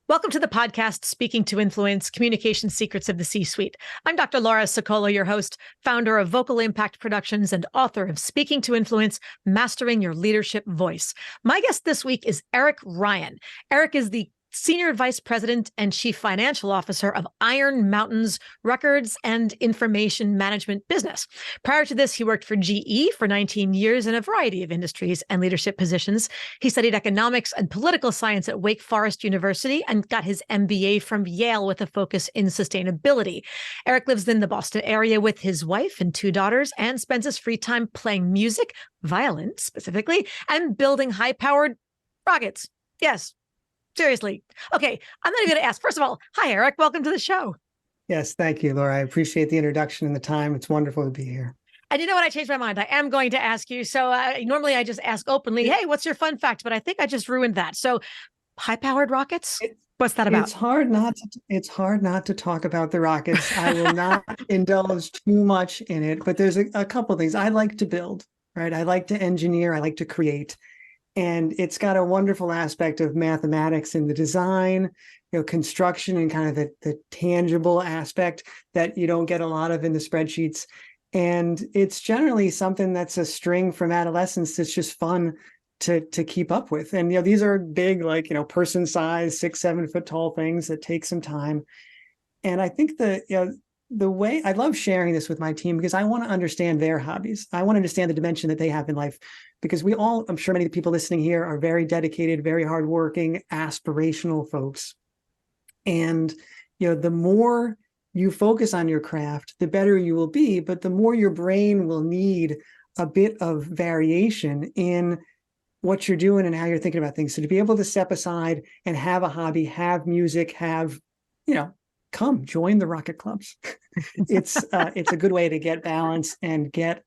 Welcome to the podcast, Speaking to Influence, Communication Secrets of the C-Suite. I'm Dr. Laura Sicola, your host, founder of Vocal Impact Productions and author of Speaking to Influence, Mastering Your Leadership Voice. My guest this week is Erik Ryan. Erik is the Senior Vice President and Chief Financial Officer of Iron Mountain's Records and Information Management business. Prior to this, he worked for GE for 19 years in a variety of industries and leadership positions. He studied economics and political science at Wake Forest University and got his MBA from Yale with a focus in sustainability. Erik lives in the Boston area with his wife and two daughters and spends his free time playing music, violin specifically, and building high-powered rockets. Yes. Seriously. Okay, I'm not even going to ask. First of all, hi, Erik. Welcome to the show. Yes, thank you, Laura. I appreciate the introduction and the time. It's wonderful to be here. And you know what? I changed my mind. I am going to ask you. So normally I just ask openly, hey, what's your fun fact? But I think I just ruined that. So high-powered rockets? What's that about? It's hard not to talk about the rockets. I will not indulge too much in it, but there's a couple of things. I like to build, right? I like to engineer. I like to create. And it's got a wonderful aspect of mathematics in the design, construction, and kind of the tangible aspect that you don't get a lot of in the spreadsheets. And it's generally something that's a string from adolescence that's just fun to keep up with. And these are big, person size, 6-7 foot tall things that take some time. And I think the way I love sharing this with my team, because I want to understand their hobbies. I want to understand the dimension that they have in life, because we all, I'm sure many of the people listening here are very dedicated, very hardworking, aspirational folks. And, the more you focus on your craft, the better you will be, but the more your brain will need a bit of variation in what you're doing and how you're thinking about things. So to be able to step aside and have a hobby, have music, have, come join the rocket clubs. It's a good way to get balance and get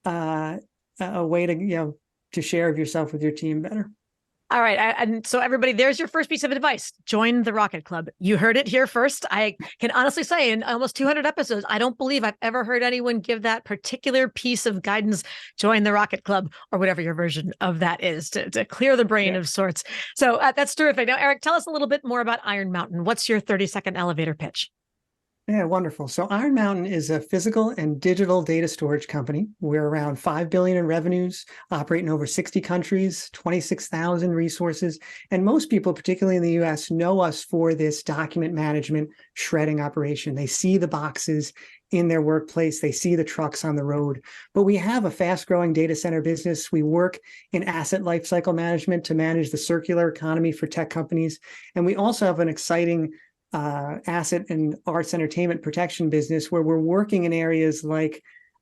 a way to share of yourself with your team better. All right. And so everybody, there's your first piece of advice. Join the Rocket Club. You heard it here first. I can honestly say in almost 200 episodes, I don't believe I've ever heard anyone give that particular piece of guidance. Join the Rocket Club, or whatever your version of that is, to clear the brain of sorts. So that's terrific. Now, Erik, tell us a little bit more about Iron Mountain. What's your 30-second elevator pitch? Yeah, wonderful. So Iron Mountain is a physical and digital data storage company. We're around $5 billion in revenues, operate in over 60 countries, 26,000 resources. And most people, particularly in the US, know us for this document management shredding operation. They see the boxes in their workplace. They see the trucks on the road. But we have a fast-growing data center business. We work in asset lifecycle management to manage the circular economy for tech companies. And we also have an exciting asset and arts entertainment protection business where we're working in areas like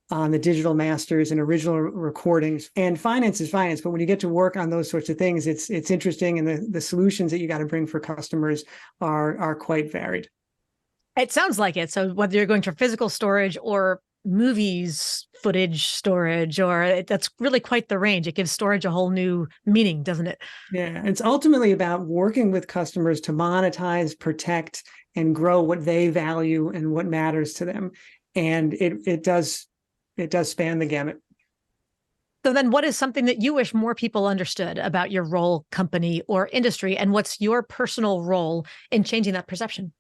on the digital masters and original recordings. And finance is finance, but when you get to work on those sorts of things, it's interesting, and the solutions that you got to bring for customers are quite varied. It sounds like it. So whether you're going for physical storage or movies footage storage, or that's really quite the range. It gives storage a whole new meaning, doesn't it? Yeah, it's ultimately about working with customers to monetize, protect, and grow what they value and what matters to them. And it does span the gamut. So then what is something that you wish more people understood about your role, company, or industry? And what's your personal role in changing that perception?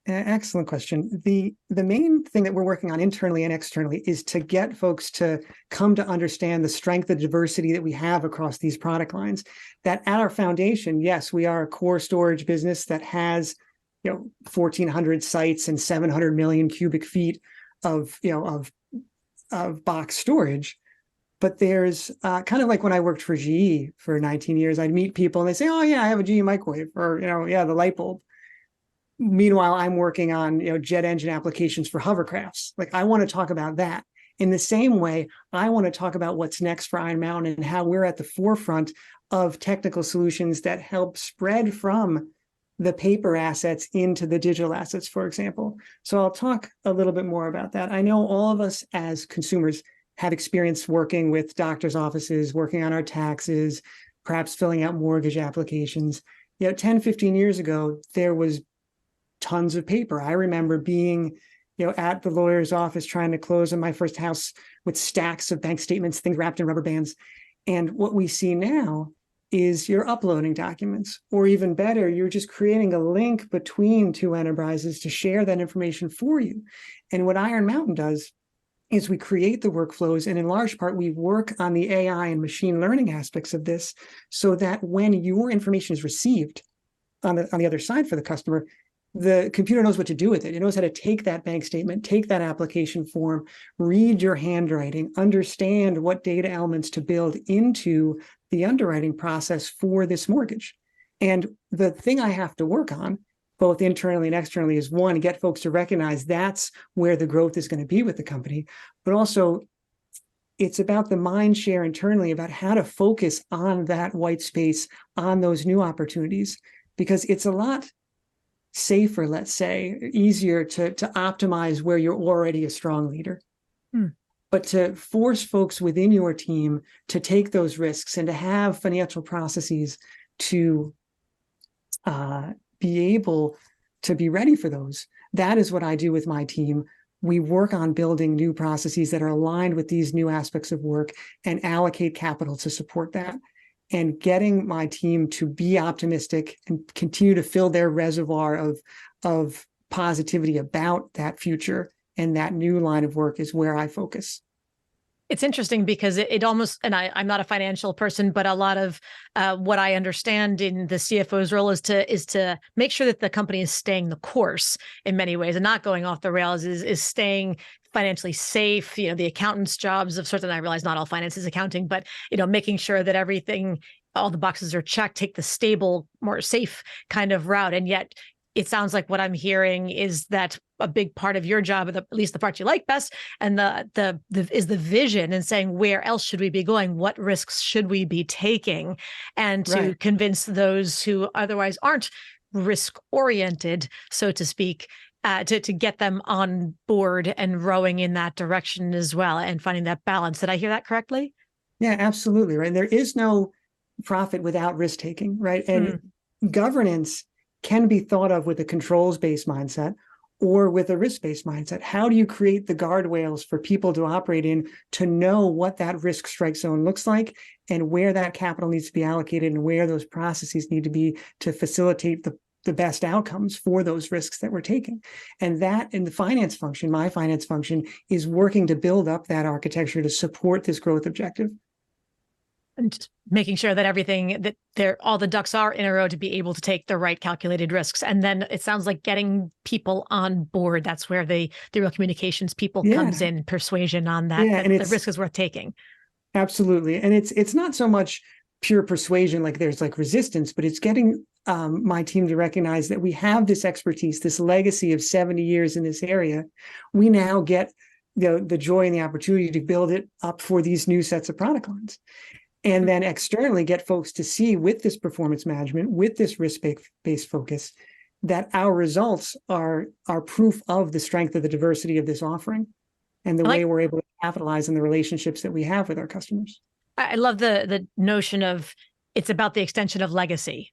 Excellent question. The main thing that we're working on internally and externally is to get folks to come to understand the strength and diversity that we have across these product lines. That at our foundation, yes, we are a core storage business that has 1,400 sites and 700 million cubic feet of box storage. But there's kind of like when I worked for GE for 19 years, I'd meet people and they say, oh yeah, I have a GE microwave, or yeah, the light bulb. Meanwhile, I'm working on jet engine applications for hovercrafts. Like, I want to talk about that. In the same way, I want to talk about what's next for Iron Mountain and how we're at the forefront of technical solutions that help spread from the paper assets into the digital assets, for example. So I'll talk a little bit more about that. I know all of us as consumers have experience working with doctors' offices, working on our taxes, perhaps filling out mortgage applications. 10, 15 years ago, there was tons of paper. I remember being, at the lawyer's office trying to close on my first house with stacks of bank statements, things wrapped in rubber bands. And what we see now is you're uploading documents, or even better, you're just creating a link between two enterprises to share that information for you. And what Iron Mountain does is we create the workflows, and in large part, we work on the AI and machine learning aspects of this so that when your information is received on the other side for the customer, the computer knows what to do with it. It knows how to take that bank statement, take that application form, read your handwriting, understand what data elements to build into the underwriting process for this mortgage. And the thing I have to work on, both internally and externally, is one, get folks to recognize that's where the growth is going to be with the company, but also it's about the mind share internally about how to focus on that white space, on those new opportunities, because it's a lot safer, let's say, easier to optimize where you're already a strong leader. But to force folks within your team to take those risks and to have financial processes to be able to be ready for those, that is what I do with my team. We work on building new processes that are aligned with these new aspects of work and allocate capital to support that. And getting my team to be optimistic and continue to fill their reservoir of positivity about that future and that new line of work is where I focus. It's interesting because it almost, and I'm not a financial person, but a lot of what I understand in the CFO's role is to make sure that the company is staying the course in many ways and not going off the rails, is staying financially safe. You know, the accountant's jobs of sorts, and I realize not all finance is accounting, but, you know, making sure that everything, all the boxes are checked, take the stable, more safe kind of route. And yet it sounds like what I'm hearing is that a big part of your job, at least the part you like best, and is the vision and saying, where else should we be going? What risks should we be taking? And to convince those who otherwise aren't risk oriented, so to speak, to get them on board and rowing in that direction as well, and finding that balance. Did I hear that correctly? Yeah, absolutely. Right. There is no profit without risk taking. Right. And governance can be thought of with a controls-based mindset or with a risk-based mindset. How do you create the guardrails for people to operate in to know what that risk strike zone looks like and where that capital needs to be allocated and where those processes need to be to facilitate the best outcomes for those risks that we're taking? And that in the finance function, my finance function, is working to build up that architecture to support this growth objective. And just making sure that everything that all the ducks are in a row to be able to take the right calculated risks. And then it sounds like getting people on board. That's where the real communications people comes in, persuasion on that, that the risk is worth taking. Absolutely. And it's not so much pure persuasion, like there's like resistance, but it's getting my team to recognize that we have this expertise, this legacy of 70 years in this area. We now get the joy and the opportunity to build it up for these new sets of product lines. And then externally get folks to see with this performance management, with this risk-based focus, that our results are proof of the strength of the diversity of this offering and the way we're able to capitalize on the relationships that we have with our customers. I love the notion of it's about the extension of legacy.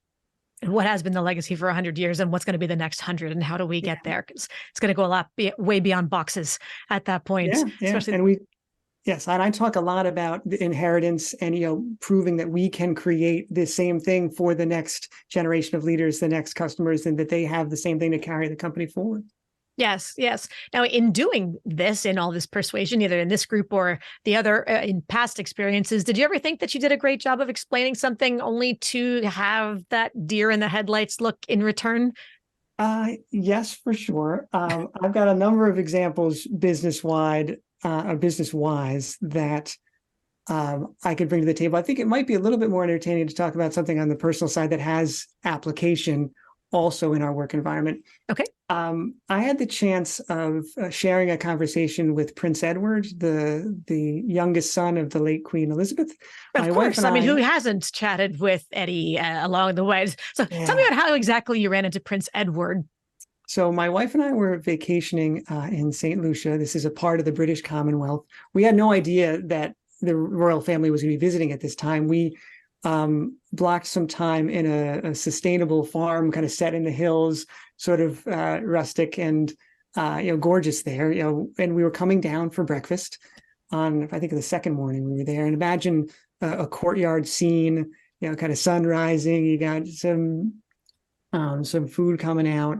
And what has been the legacy for 100 years and what's going to be the next 100 and how do we get there? Because it's going to go way beyond boxes at that point. Especially Yes, and I talk a lot about the inheritance and proving that we can create the same thing for the next generation of leaders, the next customers, and that they have the same thing to carry the company forward. Yes, yes. Now, in doing this, in all this persuasion, either in this group or the other, in past experiences, did you ever think that you did a great job of explaining something only to have that deer in the headlights look in return? Yes, for sure. I've got a number of examples business-wise that I could bring to the table. I think it might be a little bit more entertaining to talk about something on the personal side that has application also in our work environment. Okay. I had the chance of sharing a conversation with Prince Edward, the youngest son of the late Queen Elizabeth. Of course. I mean, who hasn't chatted with Eddie along the way? So tell me about how exactly you ran into Prince Edward. So my wife and I were vacationing in St. Lucia. This is a part of the British Commonwealth. We had no idea that the royal family was going to be visiting at this time. We blocked some time in a sustainable farm kind of set in the hills, sort of rustic and gorgeous there. And we were coming down for breakfast on, I think, the second morning we were there. And imagine a courtyard scene, kind of sun rising. You got some food coming out,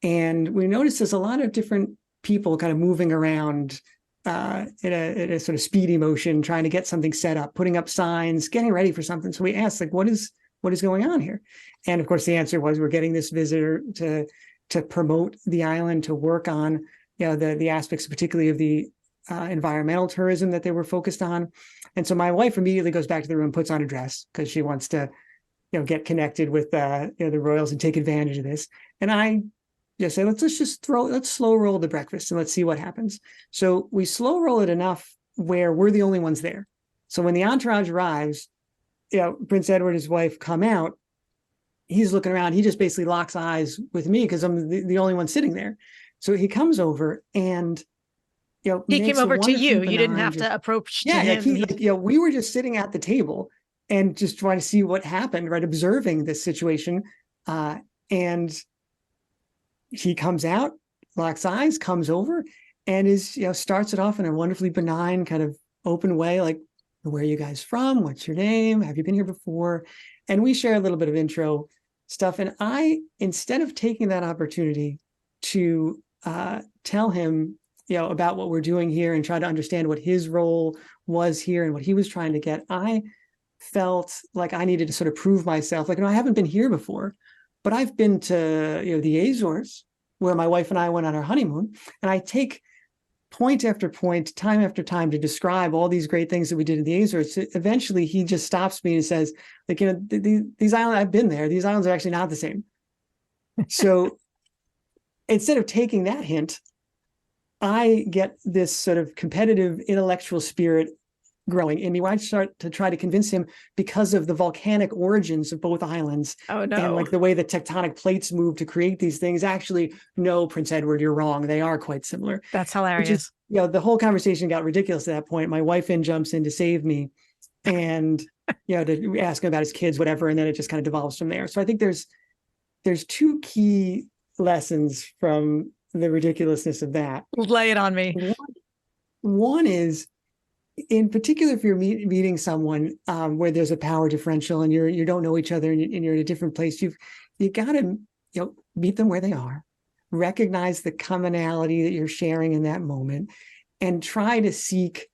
and we noticed there's a lot of different people kind of moving around in a sort of speedy motion, trying to get something set up, putting up signs, getting ready for something. So we asked, like, what is going on here? And of course, the answer was, we're getting this visitor to promote the island, to work on the aspects, particularly of the environmental tourism that they were focused on. And so my wife immediately goes back to the room, puts on a dress, because she wants to get connected with the royals and take advantage of this. And I just say, let's slow roll the breakfast and let's see what happens. So we slow roll it enough where we're the only ones there. So when the entourage arrives, Prince Edward and his wife come out, he's looking around. He just basically locks eyes with me because I'm the only one sitting there. So he comes over and he came over to you. You didn't have to approach to him. We were just sitting at the table and just trying to see what happened, right? Observing this situation. And he comes out, locks eyes, comes over, and starts it off in a wonderfully benign, kind of open way, like, where are you guys from? What's your name? Have you been here before? And we share a little bit of intro stuff. And I, instead of taking that opportunity to tell him, about what we're doing here and try to understand what his role was here and what he was trying to get, I felt like I needed to sort of prove myself. Like, I haven't been here before, but I've been to, the Azores, where my wife and I went on our honeymoon. And I take point after point, time after time, to describe all these great things that we did in the Azores. So eventually he just stops me and says, like, these islands, I've been there. These islands are actually not the same. So instead of taking that hint, I get this sort of competitive intellectual spirit growing in me. I start to try to convince him, because of the volcanic origins of both islands. Oh, no. And like the way the tectonic plates move to create these things. Actually, no, Prince Edward, you're wrong. They are quite similar. That's hilarious. The whole conversation got ridiculous at that point. My wife jumps in to save me, and to ask him about his kids, whatever. And then it just kind of devolves from there. So I think there's two key lessons from the ridiculousness of that. Lay it on me. One is, in particular, if you're meeting someone where there's a power differential and you don't know each other and you're in a different place, you got to meet them where they are, recognize the commonality that you're sharing in that moment, and try to seek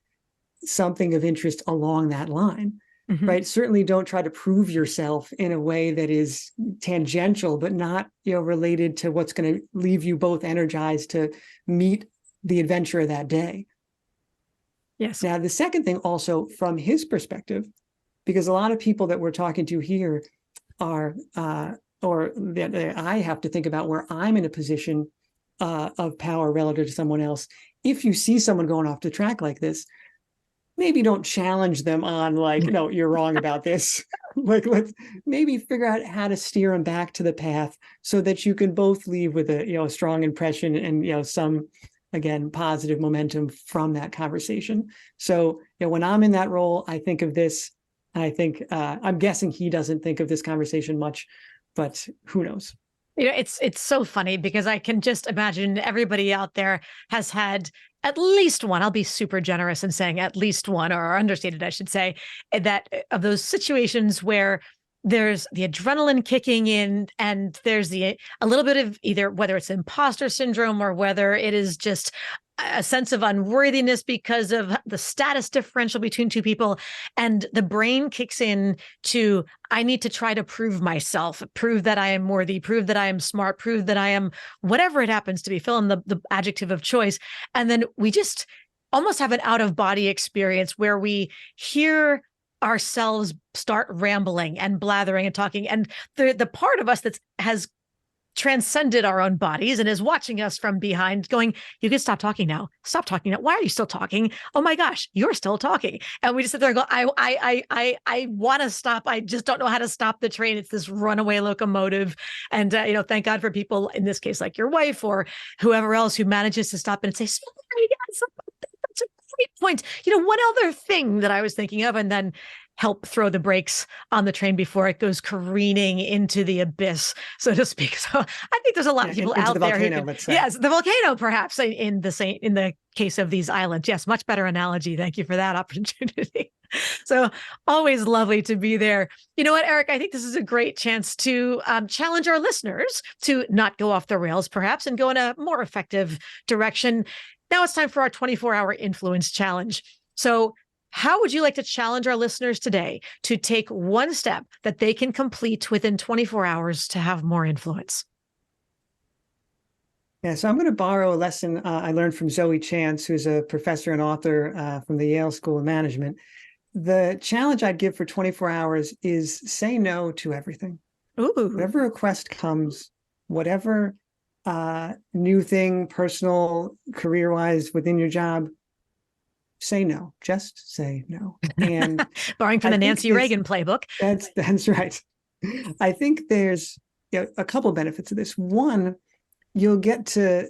something of interest along that line. Mm-hmm. Right? Certainly don't try to prove yourself in a way that is tangential, but not related to what's going to leave you both energized to meet the adventure of that day. Yes. Now, the second thing also, from his perspective, because a lot of people that we're talking to here are, or that I have to think about where I'm in a position of power relative to someone else. If you see someone going off the track like this, maybe don't challenge them on, like, no, you're wrong about this. Like, let's maybe figure out how to steer them back to the path so that you can both leave with a strong impression and some, again, positive momentum from that conversation. So when I'm in that role, I think of this. I think I'm guessing he doesn't think of this conversation much, but who knows? It's so funny, because I can just imagine everybody out there has had at least one. I'll be super generous in saying at least one, or understated, I should say, that of those situations where there's the adrenaline kicking in, and there's a little bit of either, whether it's imposter syndrome or whether it is just a sense of unworthiness because of the status differential between two people. And the brain kicks in to, I need to try to prove myself, prove that I am worthy, prove that I am smart, prove that I am whatever it happens to be, fill in the adjective of choice. And then we just almost have an out of body experience where we hear ourselves start rambling and blathering and talking. And the part of us that has transcended our own bodies and is watching us from behind going, you can stop talking now. Stop talking now. Why are you still talking? Oh my gosh, you're still talking. And we just sit there and go, I want to stop. I just don't know how to stop the train. It's this runaway locomotive. And, thank God for people in this case, like your wife or whoever else, who manages to stop and say, sorry, yes, that's a great point. One other thing that I was thinking of, and then help throw the brakes on the train before it goes careening into the abyss, so to speak. So I think there's a lot of people out there who can, yes, the volcano, perhaps in the case of these islands. Yes, much better analogy. Thank you for that opportunity. So always lovely to be there. You know what, Erik? I think this is a great chance to challenge our listeners to not go off the rails, perhaps, and go in a more effective direction. Now it's time for our 24-hour influence challenge. So, how would you like to challenge our listeners today to take one step that they can complete within 24 hours to have more influence? Yeah, so I'm going to borrow a lesson I learned from Zoe Chance, who's a professor and author from the Yale School of Management. The challenge I'd give for 24 hours is say no to everything. Ooh. Whatever request comes, whatever new thing, personal, career-wise within your job, say no. Just say no. And Borrowing from I the think Nancy Reagan playbook. that's right. I think there's a couple benefits of this. One, you'll get to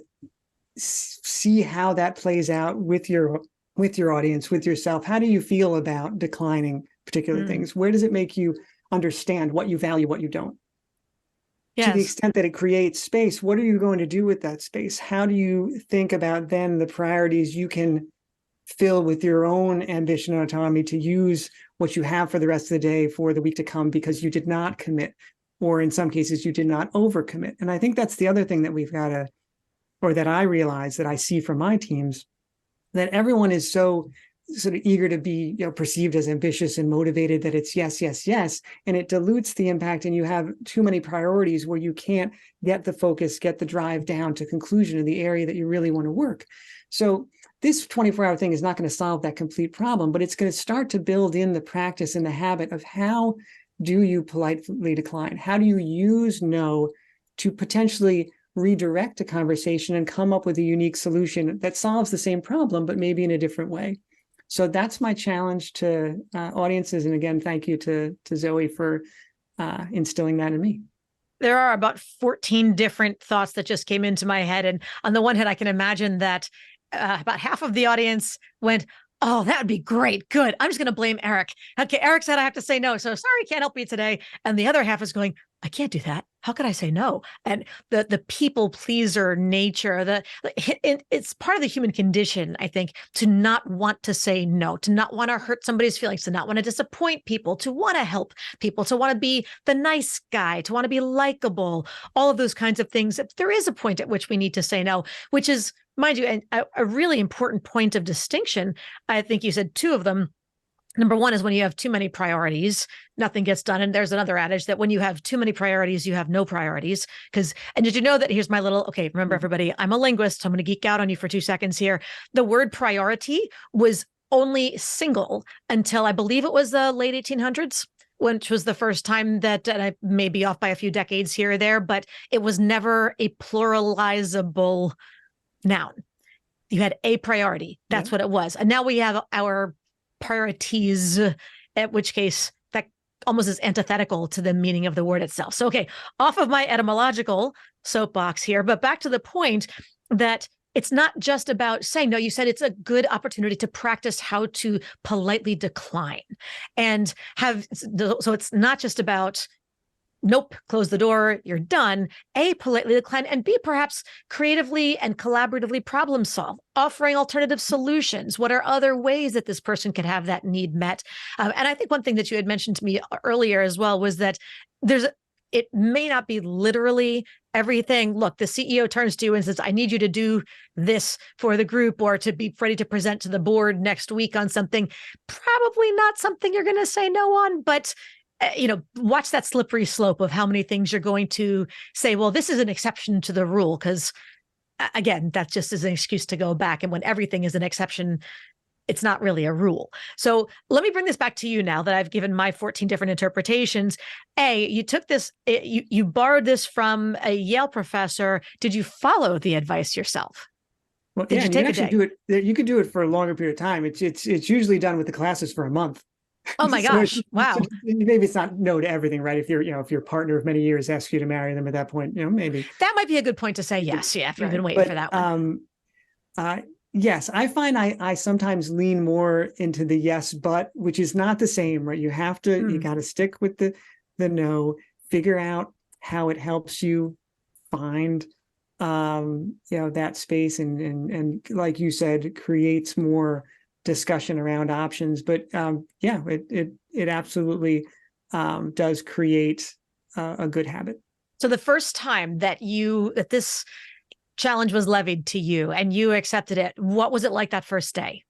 see how that plays out with your audience, with yourself. How do you feel about declining particular things? Where does it make you understand what you value, what you don't? Yes. To the extent that it creates space, what are you going to do with that space? How do you think about then the priorities you can fill with your own ambition and autonomy to use what you have for the rest of the day for the week to come because you did not commit, or in some cases you did not overcommit? And I think that's the other thing that we've got to, or that I realize that I see from my teams, that everyone is so sort of eager to be, perceived as ambitious and motivated that it's yes, yes, yes. And it dilutes the impact, and you have too many priorities where you can't get the focus, get the drive down to conclusion in the area that you really want to work. So this 24-hour thing is not going to solve that complete problem, but it's going to start to build in the practice and the habit of how do you politely decline? How do you use no to potentially redirect a conversation and come up with a unique solution that solves the same problem, but maybe in a different way? So that's my challenge to audiences. And again, thank you to Zoe for instilling that in me. There are about 14 different thoughts that just came into my head. And on the one hand, I can imagine that about half of the audience went, oh, that would be great. Good. I'm just going to blame Erik. Okay, Erik said I have to say no. So sorry, can't help you today. And the other half is going, I can't do that. How could I say no? And the people pleaser nature, it's part of the human condition, I think, to not want to say no, to not want to hurt somebody's feelings, to not want to disappoint people, to want to help people, to want to be the nice guy, to want to be likable, all of those kinds of things. There is a point at which we need to say no, which is, mind you, a really important point of distinction. I think you said two of them. Number one is when you have too many priorities, nothing gets done. And there's another adage that when you have too many priorities, you have no priorities. And did you know that here's my little, okay, remember everybody, I'm a linguist. So I'm going to geek out on you for 2 seconds here. The word priority was only single until I believe it was the late 1800s, which was the first time that, and I may be off by a few decades here or there, but it was never a pluralizable noun. You had a priority. That's what it was. And now we have our priorities, at which case that almost is antithetical to the meaning of the word itself. So, okay, off of my etymological soapbox here, but back to the point that it's not just about saying no. You said it's a good opportunity to practice how to politely decline and so it's not just about nope, close the door, you're done. A, politely decline, and B, perhaps creatively and collaboratively problem solve, offering alternative solutions. What are other ways that this person could have that need met? And I think one thing that you had mentioned to me earlier as well was that it may not be literally everything. Look, the CEO turns to you and says, I need you to do this for the group or to be ready to present to the board next week on something. Probably not something you're going to say no on, but watch that slippery slope of how many things you're going to say, well, this is an exception to the rule. Because again, that just is an excuse to go back. And when everything is an exception, it's not really a rule. So let me bring this back to you now that I've given my 14 different interpretations. A, you took this, you borrowed this from a Yale professor. Did you follow the advice yourself? Well, yeah, you can actually do it. You could do it for a longer period of time. It's usually done with the classes for a month. Oh my gosh. Wow. Maybe it's not no to everything, right? If your partner of many years asks you to marry them at that point, maybe. That might be a good point to say yes. Yeah. If you've been waiting for that one. Yes, I find I sometimes lean more into the yes, but, which is not the same, right? You have to, you got to stick with the no, figure out how it helps you find, that space and like you said, creates more discussion around options. But yeah, it absolutely does create a good habit. So the first time that this challenge was levied to you and you accepted it, what was it like that first day?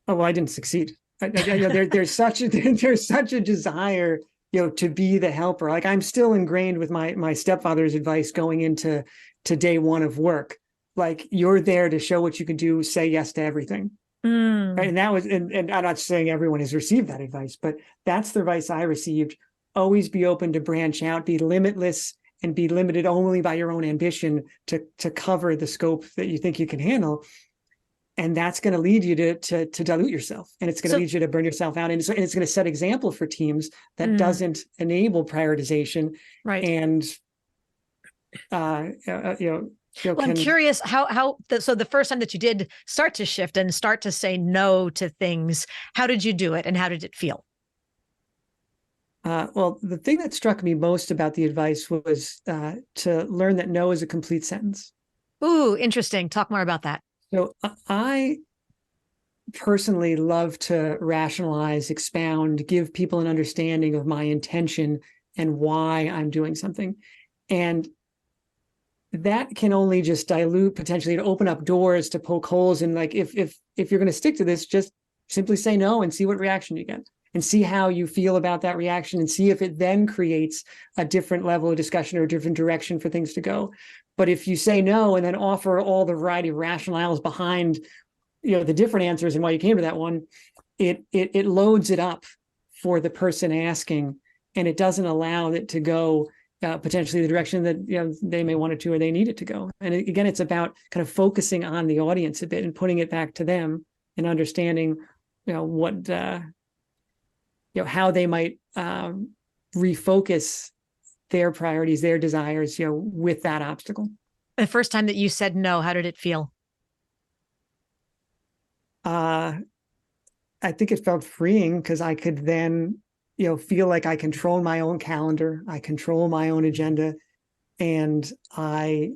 Oh, well, I didn't succeed. There's such a there's such a desire, to be the helper. Like, I'm still ingrained with my stepfather's advice going into day one of work. Like, you're there to show what you can do, say yes to everything. Right. And that was, and I'm not saying everyone has received that advice, but that's the advice I received. Always be open to branch out, be limitless, and be limited only by your own ambition to cover the scope that you think you can handle. And that's going to lead you to dilute yourself, and it's going to lead you to burn yourself out. And it's going to set example for teams that doesn't enable prioritization. Right. And I'm curious so the first time that you did start to shift and start to say no to things, how did you do it and how did it feel? Well, the thing that struck me most about the advice was to learn that no is a complete sentence. Ooh, interesting. Talk more about that. So I personally love to rationalize, expound, give people an understanding of my intention and why I'm doing something. And that can only just dilute, potentially, to open up doors to poke holes. And like, if you're going to stick to this, just simply say no and see what reaction you get, and see how you feel about that reaction, and see if it then creates a different level of discussion or a different direction for things to go. But if you say no and then offer all the variety of rationales behind, the different answers and why you came to that one, it loads it up for the person asking, and it doesn't allow it to go potentially the direction that they may want it to or they need it to go. And again, it's about kind of focusing on the audience a bit and putting it back to them and understanding, what how they might refocus their priorities, their desires, with that obstacle. The first time that you said no, how did it feel? I think it felt freeing, because I could then, feel like I control my own calendar, I control my own agenda, and I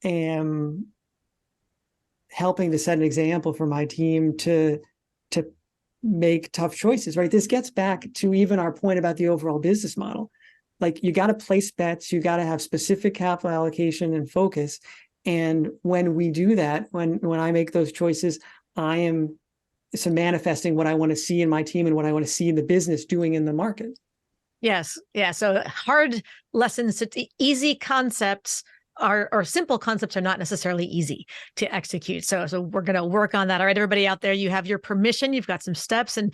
am helping to set an example for my team to make tough choices, right? This gets back to even our point about the overall business model. Like, you got to place bets, you got to have specific capital allocation and focus. And when we do that, when I make those choices, I am manifesting what I want to see in my team and what I want to see in the business doing in the market. Yes. Yeah. So hard lessons, easy concepts or simple concepts are not necessarily easy to execute. So we're going to work on that. All right, everybody out there, you have your permission. You've got some steps, and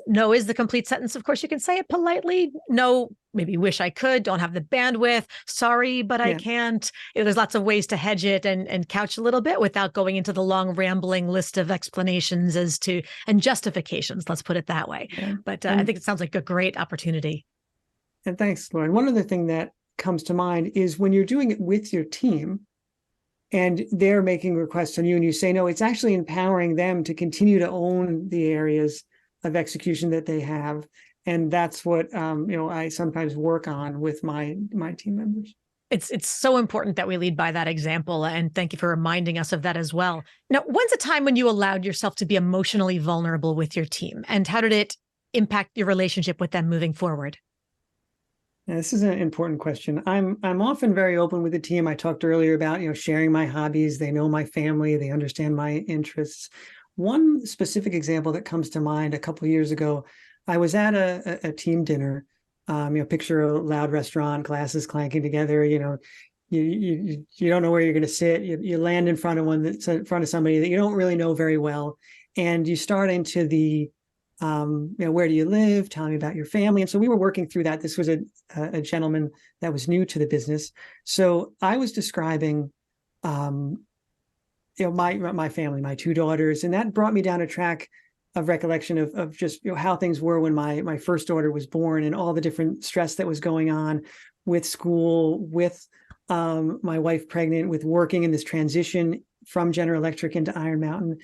no is the complete sentence. Of course, you can say it politely. No, maybe wish I could, don't have the bandwidth. Sorry, but I can't. There's lots of ways to hedge it and couch a little bit without going into the long rambling list of explanations and justifications. Let's put it that way. Yeah. But I think it sounds like a great opportunity. And thanks, Lauren. One other thing that comes to mind is when you're doing it with your team and they're making requests on you and you say no, it's actually empowering them to continue to own the areas of execution that they have. And that's what I sometimes work on with my team members. It's so important that we lead by that example. And thank you for reminding us of that as well. Now, when's a time when you allowed yourself to be emotionally vulnerable with your team, and how did it impact your relationship with them moving forward? Now, this is an important question. I'm often very open with the team. I talked earlier about, sharing my hobbies. They know my family. They understand my interests. One specific example that comes to mind: a couple of years ago, I was at a team dinner. Picture a loud restaurant, glasses clanking together. You don't know where you're going to sit. You land in front of in front of somebody that you don't really know very well, and you start into the where do you live? Tell me about your family. And so we were working through that. This was a gentleman that was new to the business. So I was describing, my family, my two daughters, and that brought me down a track of recollection of just how things were when my first daughter was born, and all the different stress that was going on with school, with my wife pregnant, with working in this transition from General Electric into Iron Mountain.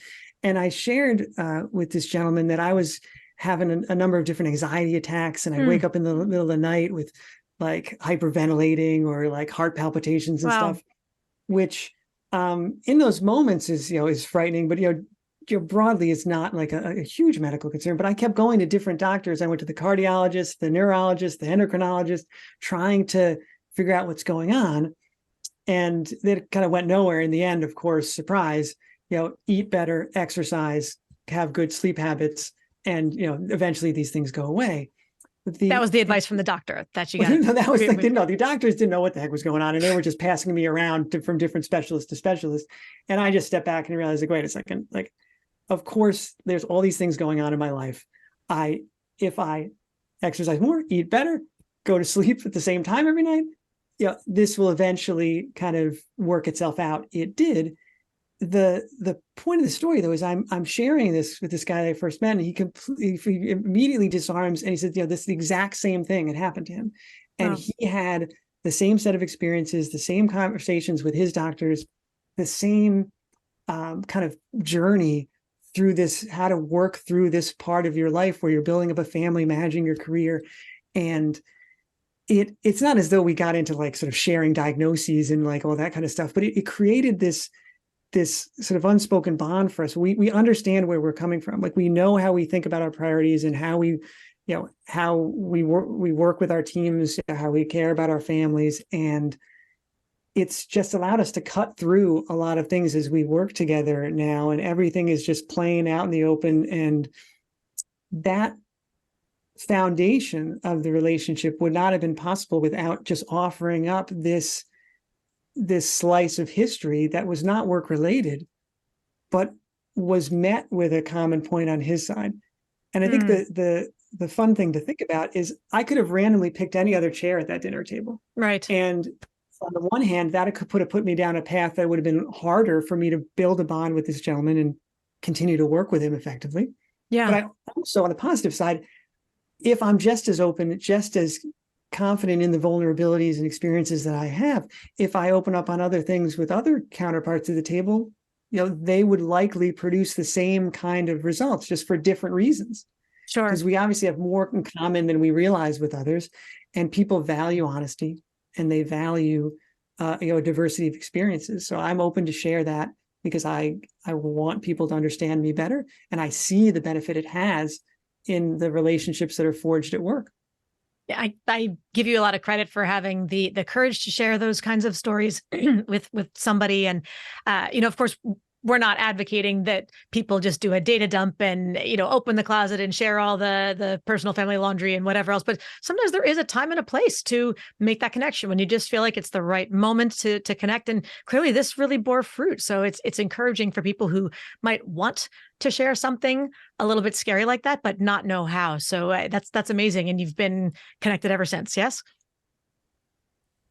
And I shared with this gentleman that I was having a number of different anxiety attacks, and I wake up in the middle of the night with like hyperventilating or like heart palpitations and stuff, which in those moments is frightening. But broadly is not like a huge medical concern, but I kept going to different doctors. I went to the cardiologist, the neurologist, the endocrinologist, trying to figure out what's going on. And that kind of went nowhere in the end. Of course, surprise, eat better, exercise, have good sleep habits, and eventually these things go away. That was the advice from the doctor that you got. No, that was like, the doctors didn't know what the heck was going on, and they were just passing me around from different specialist to specialist. And I just stepped back and realized, like, wait a second, like, of course, there's all these things going on in my life. If I exercise more, eat better, go to sleep at the same time every night, this will eventually kind of work itself out. It did. The point of the story, though, is I'm sharing this with this guy that I first met, and he immediately disarms, and he said, this is the exact same thing had happened to him, and he had the same set of experiences, the same conversations with his doctors, the same kind of journey through this, how to work through this part of your life where you're building up a family, managing your career, and it's not as though we got into like sort of sharing diagnoses and like all that kind of stuff, but it created this sort of unspoken bond for us. We understand where we're coming from. Like, we know how we think about our priorities and how we work with our teams, how we care about our families. And it's just allowed us to cut through a lot of things as we work together now, and everything is just playing out in the open. And that foundation of the relationship would not have been possible without just offering up this slice of history that was not work related, but was met with a common point on his side. And I think the fun thing to think about is I could have randomly picked any other chair at that dinner table. Right. And on the one hand, that could have put me down a path that would have been harder for me to build a bond with this gentleman and continue to work with him effectively. Yeah. But I also, on the positive side, if I'm just as open, just as confident in the vulnerabilities and experiences that I have, if I open up on other things with other counterparts of the table, they would likely produce the same kind of results, just for different reasons. Sure. Because we obviously have more in common than we realize with others, and people value honesty, and they value a diversity of experiences. So I'm open to share that because I want people to understand me better, and I see the benefit it has in the relationships that are forged at work. I give you a lot of credit for having the courage to share those kinds of stories with somebody. And, of course, we're not advocating that people just do a data dump and, open the closet and share all the personal family laundry and whatever else. But sometimes there is a time and a place to make that connection when you just feel like it's the right moment to connect. And clearly this really bore fruit. So it's encouraging for people who might want to share something a little bit scary like that, but not know how. So that's amazing. And you've been connected ever since. Yes.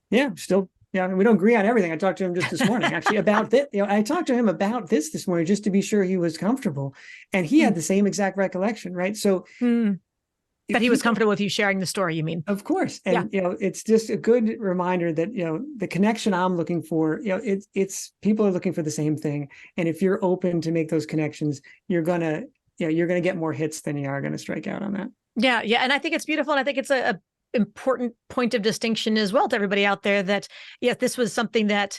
Yeah. Still. Yeah. I mean, we don't agree on everything. I talked to him just this morning, actually, about this. I talked to him about this morning just to be sure he was comfortable, and he had the same exact recollection. Right. So that he was comfortable with you sharing the story, you mean? Of course. And, it's just a good reminder that, the connection I'm looking for, it's people are looking for the same thing. And if you're open to make those connections, you're going to get more hits than you are going to strike out on that. Yeah. Yeah. And I think it's beautiful. And I think it's a important point of distinction as well to everybody out there that, this was something that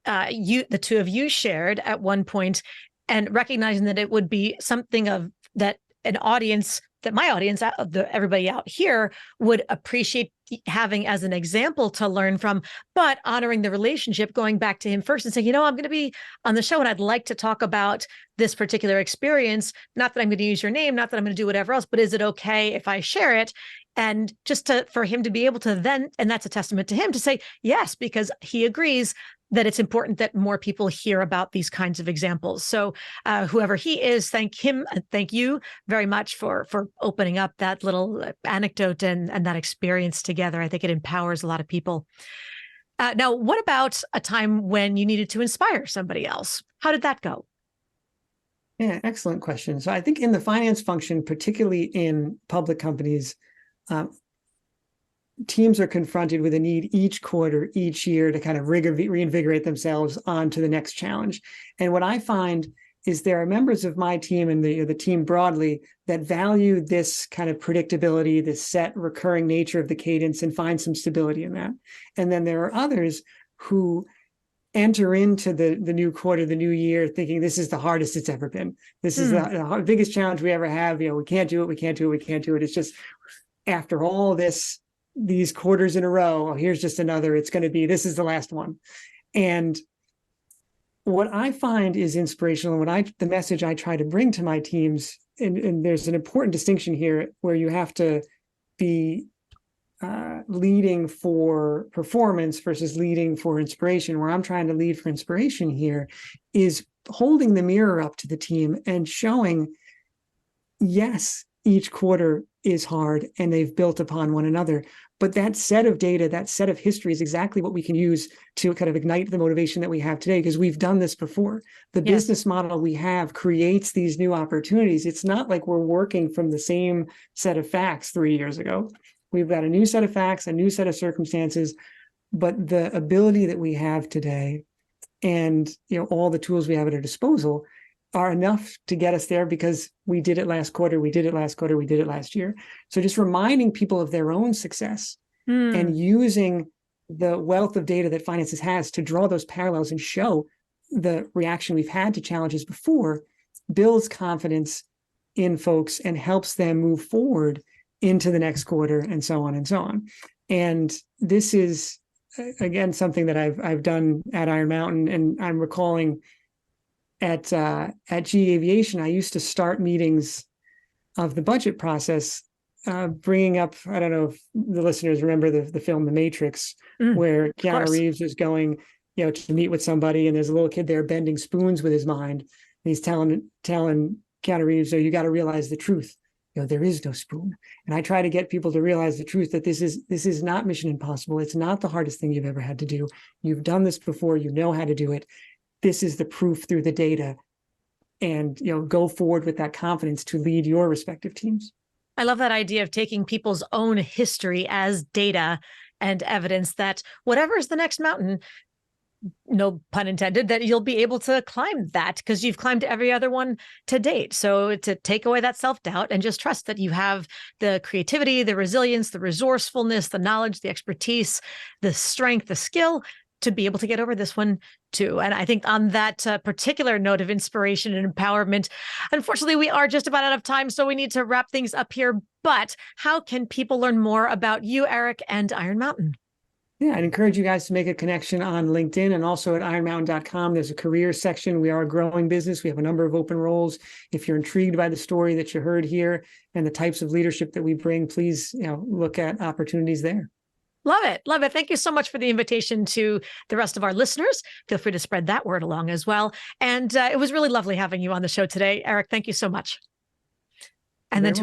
the two of you shared at one point, and recognizing that it would be something of that an audience, that my audience, everybody out here, would appreciate having as an example to learn from, but honoring the relationship, going back to him first and saying, I'm going to be on the show and I'd like to talk about this particular experience. Not that I'm going to use your name, not that I'm going to do whatever else, but is it okay if I share it? And just for him to be able to then, and that's a testament to him, to say yes, because he agrees that it's important that more people hear about these kinds of examples. So whoever he is, thank him. Thank you very much for opening up that little anecdote and that experience together. I think it empowers a lot of people. Now, what about a time when you needed to inspire somebody else? How did that go? Yeah, excellent question. So I think in the finance function, particularly in public companies, teams are confronted with a need each quarter, each year, to kind of reinvigorate themselves onto the next challenge. And what I find is there are members of my team and the team broadly that value this kind of predictability, this set recurring nature of the cadence, and find some stability in that. And then there are others who enter into the new quarter, the new year, thinking this is the hardest it's ever been. This is the biggest challenge we ever have. We can't do it. We can't do it. We can't do it. It's just after all these quarters in a row, here's just another. It's going to be, this is the last one. And what I find is inspirational, and the message I try to bring to my teams, and there's an important distinction here where you have to be leading for performance versus leading for inspiration. Where I'm trying to lead for inspiration here is holding the mirror up to the team and showing, yes, each quarter is hard and they've built upon one another. But that set of data, that set of history is exactly what we can use to kind of ignite the motivation that we have today, because we've done this before. The business model we have creates these new opportunities. It's not like we're working from the same set of facts 3 years ago. We've got a new set of facts, a new set of circumstances, but the ability that we have today and all the tools we have at our disposal are enough to get us there, because we did it last quarter, we did it last quarter, we did it last year. So just reminding people of their own success and using the wealth of data that finances has to draw those parallels and show the reaction we've had to challenges before builds confidence in folks and helps them move forward into the next quarter, and so on and so on. And this is, again, something that I've done at Iron Mountain, and I'm recalling at GE Aviation, I used to start meetings of the budget process, bringing up, I don't know if the listeners remember the film The Matrix, where Keanu Reeves is going, to meet with somebody, and there's a little kid there bending spoons with his mind, and he's telling Keanu Reeves, you got to realize the truth. There is no spoon. And I try to get people to realize the truth, that this is not Mission Impossible. It's not the hardest thing you've ever had to do. You've done this before. You know how to do it. This is the proof through the data. And go forward with that confidence to lead your respective teams. I love that idea of taking people's own history as data and evidence that whatever is the next mountain, no pun intended, that you'll be able to climb that because you've climbed every other one to date. So to take away that self-doubt and just trust that you have the creativity, the resilience, the resourcefulness, the knowledge, the expertise, the strength, the skill to be able to get over this one too. And I think on that particular note of inspiration and empowerment, unfortunately, we are just about out of time, so we need to wrap things up here. But how can people learn more about you, Erik, and Iron Mountain? Yeah, I'd encourage you guys to make a connection on LinkedIn and also at ironmountain.com. There's a career section. We are a growing business. We have a number of open roles. If you're intrigued by the story that you heard here and the types of leadership that we bring, please look at opportunities there. Love it. Love it. Thank you so much for the invitation to the rest of our listeners. Feel free to spread that word along as well. And it was really lovely having you on the show today. Erik, thank you so much. And then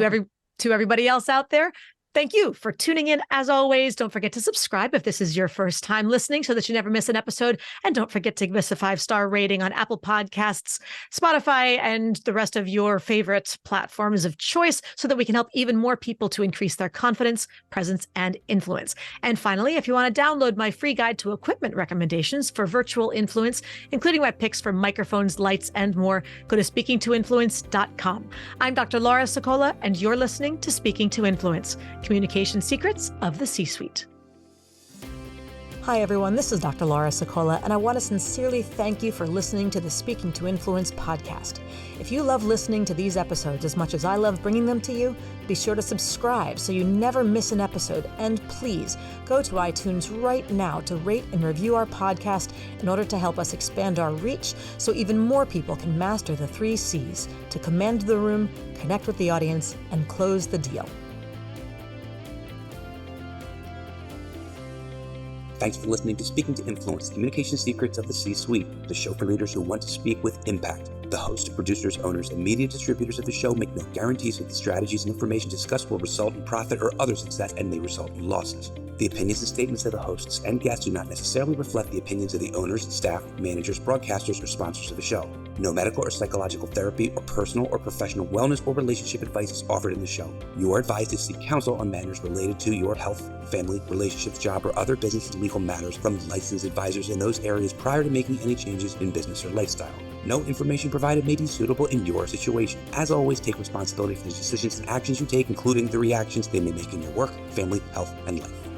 to everybody else out there, thank you for tuning in. As always, don't forget to subscribe if this is your first time listening so that you never miss an episode. And don't forget to give us a 5-star rating on Apple Podcasts, Spotify, and the rest of your favorite platforms of choice so that we can help even more people to increase their confidence, presence, and influence. And finally, if you want to download my free guide to equipment recommendations for virtual influence, including my picks for microphones, lights, and more, go to speakingtoinfluence.com. I'm Dr. Laura Sicola, and you're listening to Speaking to Influence. Communication Secrets of the C-Suite. Hi, everyone. This is Dr. Laura Sicola, and I want to sincerely thank you for listening to the Speaking to Influence podcast. If you love listening to these episodes as much as I love bringing them to you, be sure to subscribe so you never miss an episode. And please go to iTunes right now to rate and review our podcast in order to help us expand our reach so even more people can master the 3 C's to command the room, connect with the audience, and close the deal. Thanks for listening to Speaking to Influence, Communication Secrets of the C-Suite, the show for leaders who want to speak with impact. The hosts, producers, owners, and media distributors of the show make no guarantees that the strategies and information discussed will result in profit or other success and may result in losses. The opinions and statements of the hosts and guests do not necessarily reflect the opinions of the owners, staff, managers, broadcasters, or sponsors of the show. No medical or psychological therapy or personal or professional wellness or relationship advice is offered in the show. You are advised to seek counsel on matters related to your health, family, relationships, job, or other business and legal matters from licensed advisors in those areas prior to making any changes in business or lifestyle. No information provided may be suitable in your situation. As always, take responsibility for the decisions and actions you take, including the reactions they may make in your work, family, health, and life.